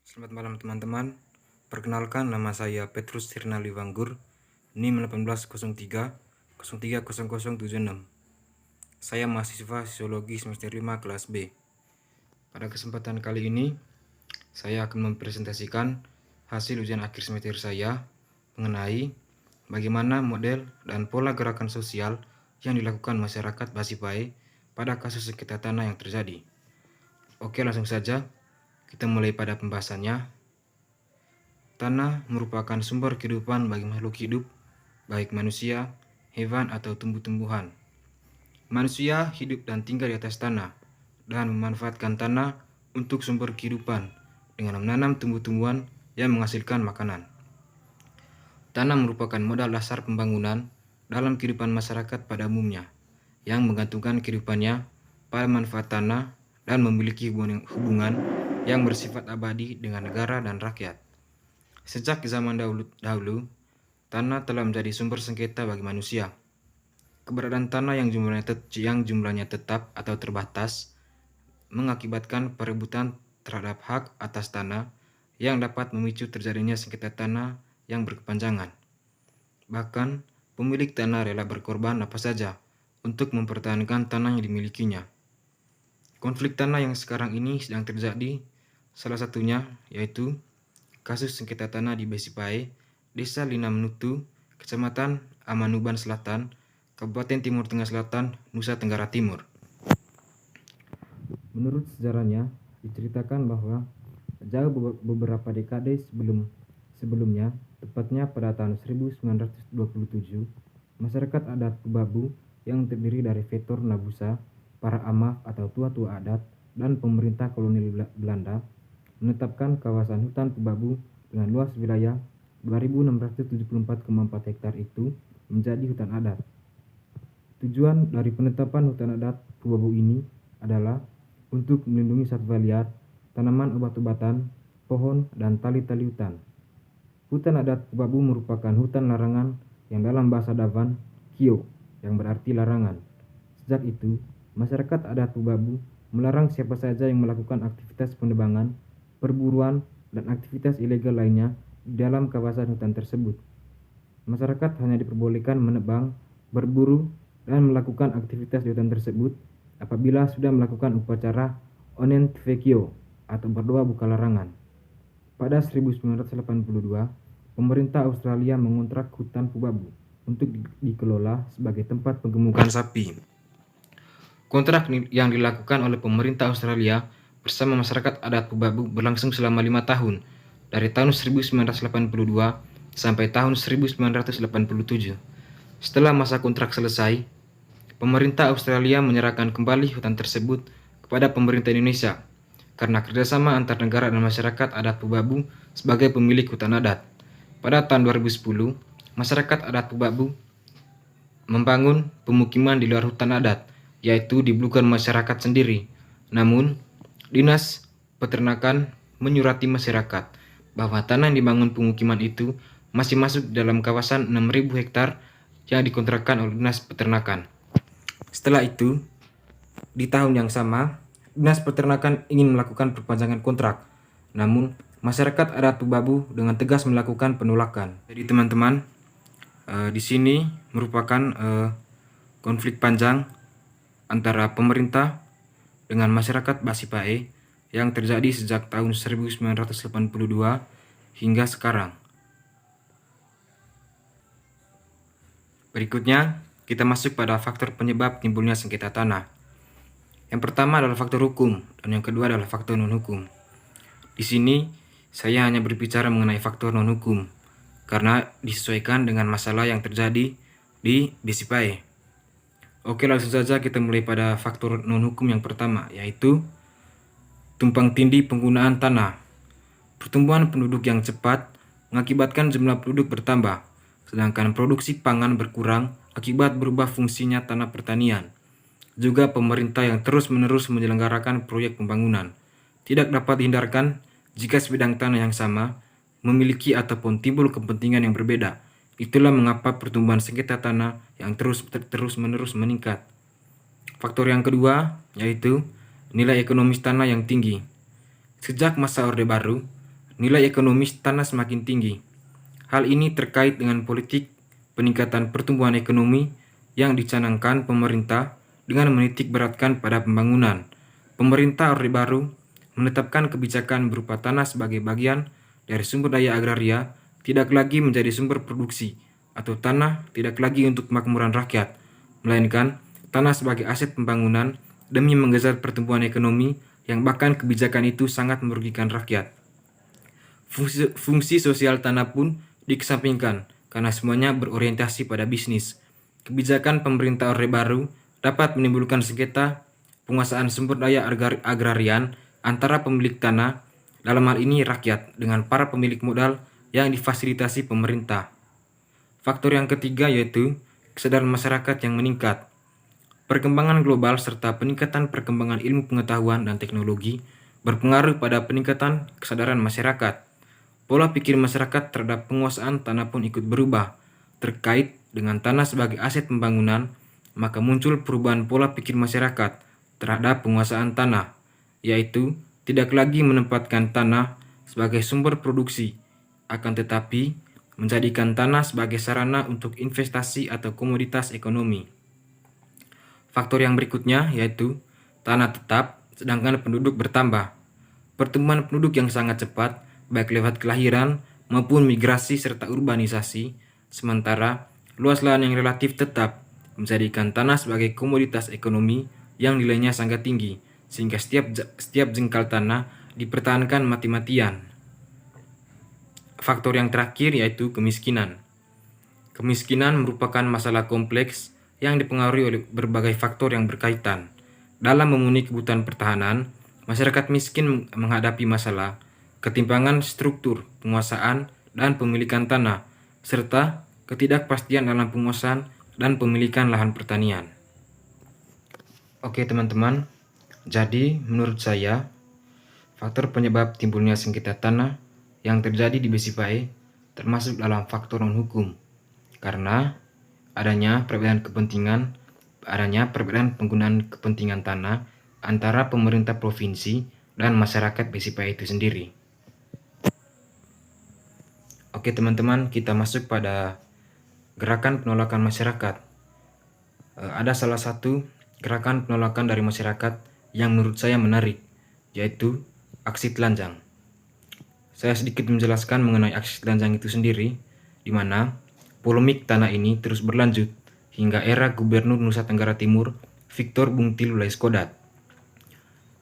Selamat malam teman-teman. Perkenalkan, nama saya Petrus Tirnali Wanggur, NIM 1803 030076. Saya mahasiswa Sosiologi semester 5 kelas B. Pada kesempatan kali ini, saya akan mempresentasikan hasil ujian akhir semester saya mengenai bagaimana model dan pola gerakan sosial yang dilakukan masyarakat Basipae pada kasus sengketa tanah yang terjadi. Oke, langsung saja kita mulai pada pembahasannya. Tanah merupakan sumber kehidupan bagi makhluk hidup, baik manusia, hewan, atau tumbuh-tumbuhan. Manusia hidup dan tinggal di atas tanah dan memanfaatkan tanah untuk sumber kehidupan dengan menanam tumbuh-tumbuhan yang menghasilkan makanan. Tanah merupakan modal dasar pembangunan dalam kehidupan masyarakat pada umumnya, yang menggantungkan kehidupannya pada manfaat tanah dan memiliki hubungan yang bersifat abadi dengan negara dan rakyat. Sejak zaman dahulu, tanah telah menjadi sumber sengketa bagi manusia. Keberadaan tanah yang jumlahnya tetap atau terbatas mengakibatkan perebutan terhadap hak atas tanah yang dapat memicu terjadinya sengketa tanah yang berkepanjangan. Bahkan, pemilik tanah rela berkorban apa saja untuk mempertahankan tanah yang dimilikinya. Konflik tanah yang sekarang ini sedang terjadi, salah satunya yaitu kasus sengketa tanah di Basipae, Desa Lina Menutu, Kecamatan Amanuban Selatan, Kabupaten Timur Tengah Selatan, Nusa Tenggara Timur. Menurut sejarahnya, diceritakan bahwa jauh beberapa dekade sebelumnya, tepatnya pada tahun 1927, masyarakat adat Tubabu yang terdiri dari Vetor Nabusa, para amaf atau tua-tua adat, dan pemerintah kolonial Belanda menetapkan kawasan hutan Tubabu dengan luas wilayah 2.674,4 hektar itu menjadi hutan adat. Tujuan dari penetapan hutan adat Tubabu ini adalah untuk melindungi satwa liar, tanaman obat-obatan, pohon, dan tali-tali hutan. Hutan adat Tubabu merupakan hutan larangan yang dalam bahasa Dawan, Kio, yang berarti larangan. Sejak itu, masyarakat adat Tubabu melarang siapa saja yang melakukan aktivitas penebangan, perburuan, dan aktivitas ilegal lainnya di dalam kawasan hutan tersebut. Masyarakat hanya diperbolehkan menebang, berburu, dan melakukan aktivitas di hutan tersebut apabila sudah melakukan upacara Onen Tvekio atau berdoa buka larangan. Pada 1982, pemerintah Australia mengontrak hutan Tubabu untuk dikelola sebagai tempat penggemukan sapi. Kontrak yang dilakukan oleh pemerintah Australia bersama masyarakat adat Tubabu berlangsung selama 5 tahun, dari tahun 1982 sampai tahun 1987. Setelah masa kontrak selesai, pemerintah Australia menyerahkan kembali hutan tersebut kepada pemerintah Indonesia karena kerjasama antar negara dan masyarakat adat Tubabu sebagai pemilik hutan adat. Pada tahun 2010, masyarakat adat Tubabu membangun pemukiman di luar hutan adat, yaitu di Blukan masyarakat sendiri. Namun, Dinas Peternakan menyurati masyarakat bahwa tanah yang dibangun pemukiman itu masih masuk dalam kawasan 6.000 hektar yang dikontrakkan oleh Dinas Peternakan. Setelah itu, di tahun yang sama, Dinas Peternakan ingin melakukan perpanjangan kontrak. Namun, masyarakat adat Tubabu dengan tegas melakukan penolakan. Jadi teman-teman, di sini merupakan konflik panjang antara pemerintah dengan masyarakat Basipae yang terjadi sejak tahun 1982 hingga sekarang. Berikutnya, kita masuk pada faktor penyebab timbulnya sengketa tanah. Yang pertama adalah faktor hukum, dan yang kedua adalah faktor non-hukum. Di sini, saya hanya berbicara mengenai faktor non-hukum, karena disesuaikan dengan masalah yang terjadi di Basipae. Oke, langsung saja kita mulai pada faktor non-hukum yang pertama, yaitu tumpang tindih penggunaan tanah. Pertumbuhan penduduk yang cepat mengakibatkan jumlah penduduk bertambah, sedangkan produksi pangan berkurang akibat berubah fungsinya tanah pertanian. Juga pemerintah yang terus-menerus menyelenggarakan proyek pembangunan. Tidak dapat dihindarkan jika sebidang tanah yang sama memiliki ataupun timbul kepentingan yang berbeda. Itulah mengapa pertumbuhan sengketa tanah yang terus-menerus meningkat. Faktor yang kedua yaitu nilai ekonomis tanah yang tinggi. Sejak masa Orde Baru, nilai ekonomis tanah semakin tinggi. Hal ini terkait dengan politik peningkatan pertumbuhan ekonomi yang dicanangkan pemerintah dengan menitik beratkan pada pembangunan. Pemerintah Orde Baru menetapkan kebijakan berupa tanah sebagai bagian dari sumber daya agraria tidak lagi menjadi sumber produksi atau tanah tidak lagi untuk kemakmuran rakyat, melainkan tanah sebagai aset pembangunan demi menggeser pertumbuhan ekonomi yang bahkan kebijakan itu sangat merugikan rakyat. Fungsi sosial tanah pun dikesampingkan karena semuanya berorientasi pada bisnis. Kebijakan pemerintah Orde Baru dapat menimbulkan sengketa penguasaan sumber daya agrarian antara pemilik tanah, dalam hal ini rakyat, dengan para pemilik modal yang difasilitasi pemerintah. Faktor yang ketiga yaitu kesadaran masyarakat yang meningkat. Perkembangan global serta peningkatan perkembangan ilmu pengetahuan dan teknologi berpengaruh pada peningkatan kesadaran masyarakat. Pola pikir masyarakat terhadap penguasaan tanah pun ikut berubah. Terkait dengan tanah sebagai aset pembangunan, maka muncul perubahan pola pikir masyarakat terhadap penguasaan tanah, yaitu tidak lagi menempatkan tanah sebagai sumber produksi, akan tetapi menjadikan tanah sebagai sarana untuk investasi atau komoditas ekonomi. Faktor yang berikutnya yaitu tanah tetap sedangkan penduduk bertambah. Pertumbuhan penduduk yang sangat cepat baik lewat kelahiran maupun migrasi serta urbanisasi, sementara luas lahan yang relatif tetap menjadikan tanah sebagai komoditas ekonomi yang nilainya sangat tinggi, sehingga setiap jengkal tanah dipertahankan mati-matian. Faktor yang terakhir yaitu kemiskinan. Kemiskinan merupakan masalah kompleks yang dipengaruhi oleh berbagai faktor yang berkaitan. Dalam memenuhi kebutuhan pertahanan, masyarakat miskin menghadapi masalah ketimpangan struktur, penguasaan, dan pemilikan tanah, serta ketidakpastian dalam penguasaan dan pemilikan lahan pertanian. Oke teman-teman, jadi menurut saya, faktor penyebab timbulnya sengketa tanah yang terjadi di Besipae termasuk dalam faktor non-hukum, karena adanya perbedaan penggunaan kepentingan tanah antara pemerintah provinsi dan masyarakat Besipae itu sendiri. Oke teman-teman, kita masuk pada gerakan penolakan masyarakat. Ada salah satu gerakan penolakan dari masyarakat yang menurut saya menarik, yaitu aksi telanjang. Saya sedikit menjelaskan mengenai aksi telanjang itu sendiri, di mana polemik tanah ini terus berlanjut hingga era Gubernur Nusa Tenggara Timur, Victor Bungtilu Laiskodat.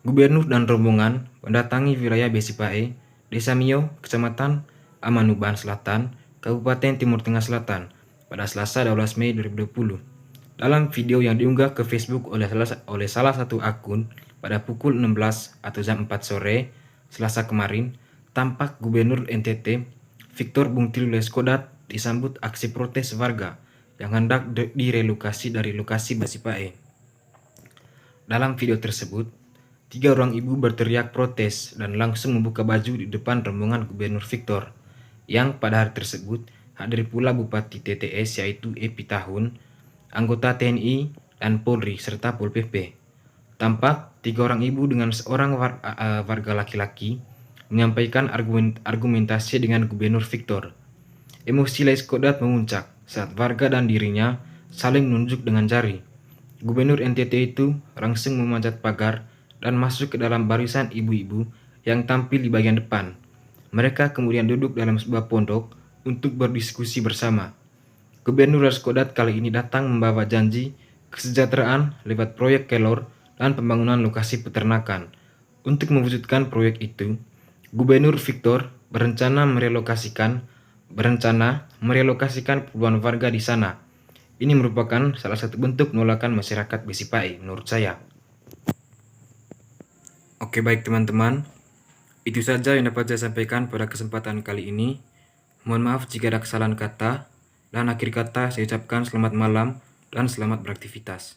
Gubernur dan rombongan mendatangi wilayah Besipae, Desa Mio, Kecamatan Amanuban Selatan, Kabupaten Timur Tengah Selatan, pada Selasa 12 Mei 2020. Dalam video yang diunggah ke Facebook oleh salah satu akun pada pukul 16 atau jam 4 sore Selasa kemarin, tampak Gubernur NTT Victor Bungtilu Laiskodat disambut aksi protes warga yang hendak direlokasi dari lokasi Besipae. Dalam video tersebut, 3 orang ibu berteriak protes dan langsung membuka baju di depan rombongan Gubernur Victor, yang pada hari tersebut hadir pula Bupati TTS yaitu Epi Tahun, anggota TNI dan Polri serta Pol PP. Tampak 3 orang ibu dengan seorang warga laki-laki menyampaikan argumentasi dengan Gubernur Victor. Emosi Laiskodat memuncak saat warga dan dirinya saling menunjuk dengan jari. Gubernur NTT itu langsung memanjat pagar dan masuk ke dalam barisan ibu-ibu yang tampil di bagian depan. Mereka kemudian duduk dalam sebuah pondok untuk berdiskusi bersama. Gubernur Laiskodat kali ini datang membawa janji kesejahteraan lewat proyek kelor dan pembangunan lokasi peternakan. Untuk mewujudkan proyek itu, Gubernur Victor berencana merelokasikan puluhan warga di sana. Ini merupakan salah satu bentuk penolakan masyarakat Besipae menurut saya. Oke baik teman-teman, itu saja yang dapat saya sampaikan pada kesempatan kali ini. Mohon maaf jika ada kesalahan kata, dan akhir kata saya ucapkan selamat malam dan selamat beraktivitas.